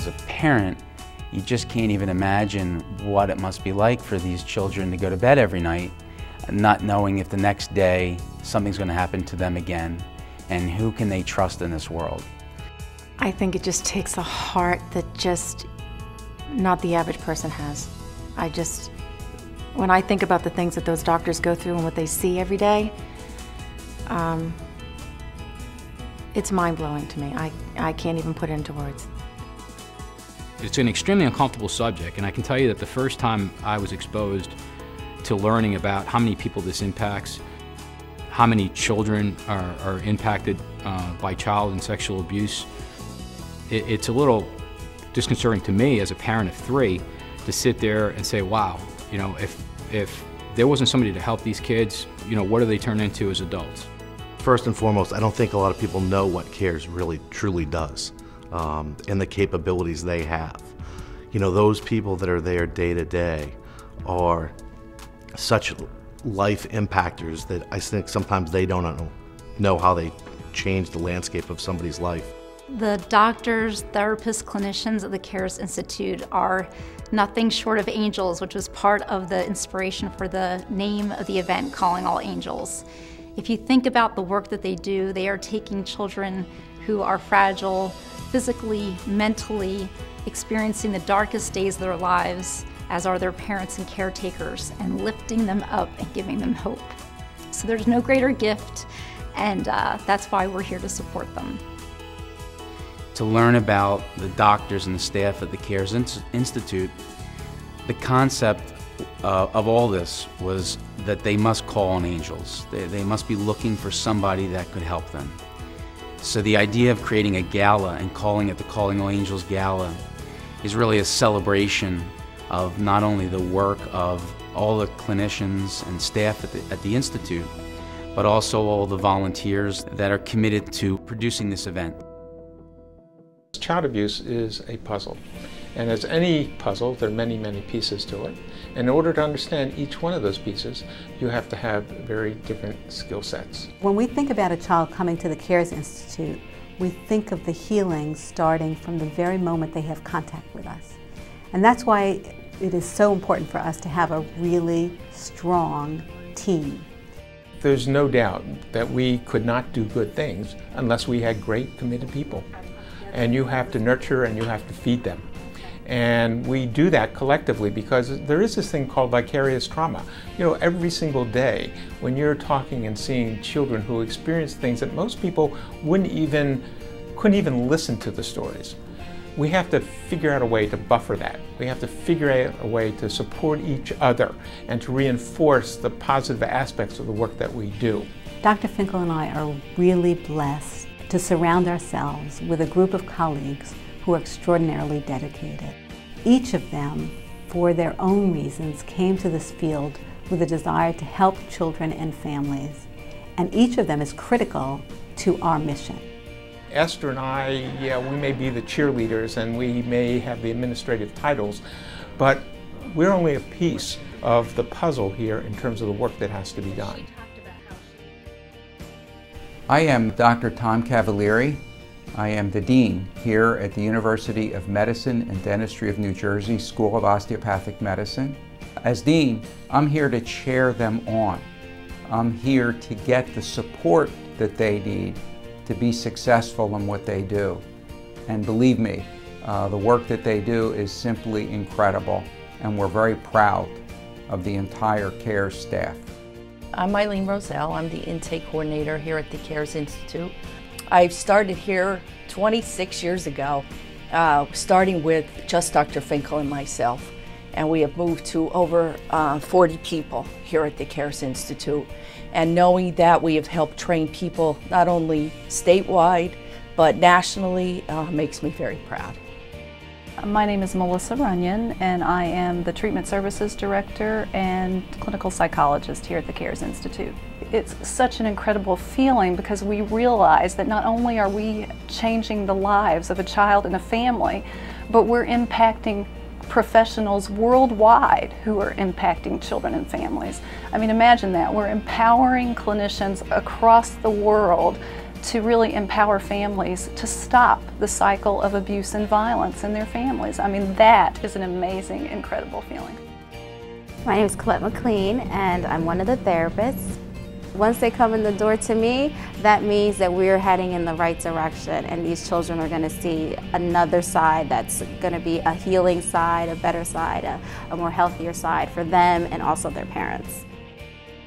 As a parent, you just can't even imagine what it must be like for these children to go to bed every night, not knowing if the next day something's going to happen to them again, and who can they trust in this world. I think it just takes a heart that just not the average person has. When I think about the things that those doctors go through and what they see every day, it's mind-blowing to me. I can't even put it into words. It's an extremely uncomfortable subject, and I can tell you that the first time I was exposed to learning about how many people this impacts, how many children are impacted by child and sexual abuse, it's a little disconcerting to me as a parent of 3 to sit there and say, wow, you know, if there wasn't somebody to help these kids, you know, what do they turn into as adults? First and foremost, I don't think a lot of people know what CARES really truly does and the capabilities they have. You know, those people that are there day to day are such life impactors that I think sometimes they don't know how they change the landscape of somebody's life. The doctors, therapists, clinicians at the CARES Institute are nothing short of angels, which was part of the inspiration for the name of the event, Calling All Angels. If you think about the work that they do, they are taking children who are fragile, physically, mentally, experiencing the darkest days of their lives, as are their parents and caretakers, and lifting them up and giving them hope. So there's no greater gift, and that's why we're here to support them. To learn about the doctors and the staff at the CARES Institute, the concept of all this was that they must call on angels. They must be looking for somebody that could help them. So the idea of creating a gala and calling it the Calling All Angels Gala is really a celebration of not only the work of all the clinicians and staff at the Institute, but also all the volunteers that are committed to producing this event. Child abuse is a puzzle, and as any puzzle, there are many, many pieces to it. In order to understand each one of those pieces, you have to have very different skill sets. When we think about a child coming to the CARES Institute, we think of the healing starting from the very moment they have contact with us. And that's why it is so important for us to have a really strong team. There's no doubt that we could not do good things unless we had great, committed people. And you have to nurture and you have to feed them. And we do that collectively because there is this thing called vicarious trauma. You know, every single day when you're talking and seeing children who experience things that most people couldn't even listen to the stories. We have to figure out a way to buffer that. We have to figure out a way to support each other and to reinforce the positive aspects of the work that we do. Dr. Finkel and I are really blessed to surround ourselves with a group of colleagues who are extraordinarily dedicated. Each of them, for their own reasons, came to this field with a desire to help children and families, and each of them is critical to our mission. Esther and I, yeah, we may be the cheerleaders and we may have the administrative titles, but we're only a piece of the puzzle here in terms of the work that has to be done. I am Dr. Tom Cavalieri. I am the Dean here at the University of Medicine and Dentistry of New Jersey School of Osteopathic Medicine. As Dean, I'm here to cheer them on. I'm here to get the support that they need to be successful in what they do. And believe me, the work that they do is simply incredible, and we're very proud of the entire CARES staff. I'm Eileen Roselle. I'm the intake coordinator here at the CARES Institute. I started here 26 years ago, starting with just Dr. Finkel and myself. And we have moved to over 40 people here at the CARES Institute. And knowing that we have helped train people not only statewide, but nationally, makes me very proud. My name is Melissa Runyon, and I am the Treatment Services Director and Clinical Psychologist here at the CARES Institute. It's such an incredible feeling because we realize that not only are we changing the lives of a child and a family, but we're impacting professionals worldwide who are impacting children and families. I mean, imagine that. We're empowering clinicians across the world to really empower families to stop the cycle of abuse and violence in their families. I mean, that is an amazing, incredible feeling. My name is Colette McLean, and I'm one of the therapists. Once they come in the door to me, that means that we're heading in the right direction, and these children are going to see another side that's going to be a healing side, a better side, a more healthier side for them and also their parents.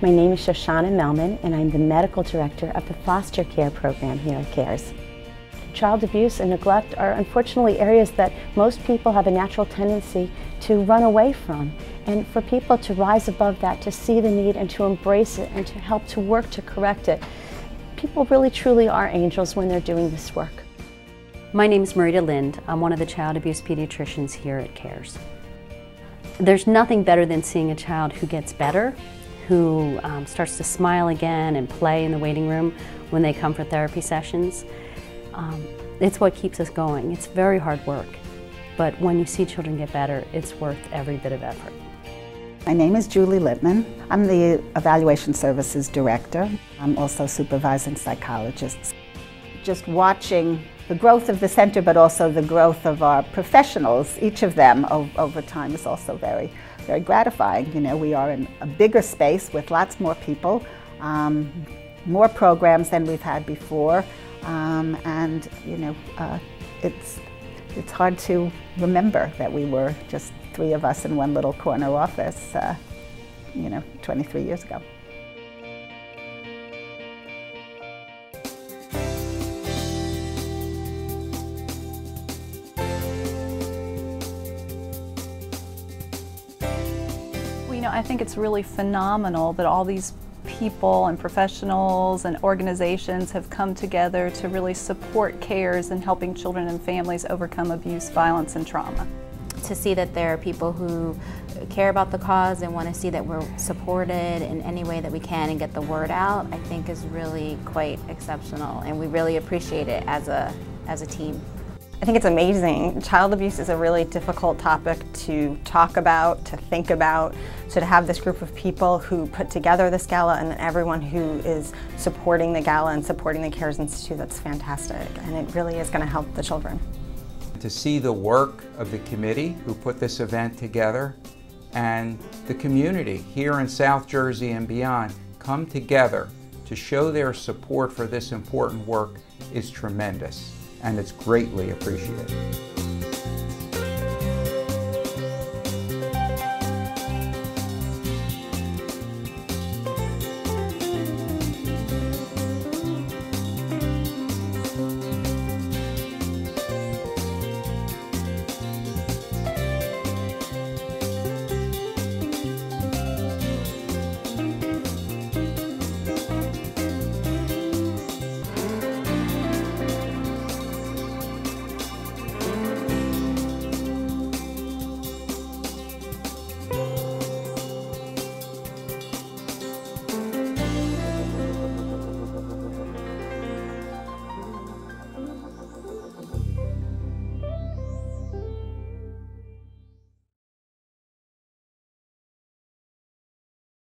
My name is Shoshana Melman, and I'm the medical director of the foster care program here at CARES. Child abuse and neglect are unfortunately areas that most people have a natural tendency to run away from. And for people to rise above that, to see the need and to embrace it and to help to work to correct it, people really truly are angels when they're doing this work. My name is Marita Lind. I'm one of the child abuse pediatricians here at CARES. There's nothing better than seeing a child who gets better, who starts to smile again and play in the waiting room when they come for therapy sessions. It's what keeps us going. It's very hard work, but when you see children get better, it's worth every bit of effort. My name is Julie Lippman. I'm the Evaluation Services Director. I'm also supervising psychologists. Just watching the growth of the center, but also the growth of our professionals, each of them over time, is also very, very gratifying. You know, we are in a bigger space with lots more people, more programs than we've had before. And you know, it's hard to remember that we were just 3 of us in one little corner office, you know, 23 years ago. Well, you know, I think it's really phenomenal that all these people and professionals and organizations have come together to really support CARES in helping children and families overcome abuse, violence, and trauma. To see that there are people who care about the cause and want to see that we're supported in any way that we can and get the word out, I think is really quite exceptional, and we really appreciate it as a team. I think it's amazing. Child abuse is a really difficult topic to talk about, to think about. So to have this group of people who put together this gala and everyone who is supporting the gala and supporting the CARES Institute, that's fantastic. And it really is going to help the children. To see the work of the committee who put this event together and the community here in South Jersey and beyond come together to show their support for this important work is tremendous, and it's greatly appreciated.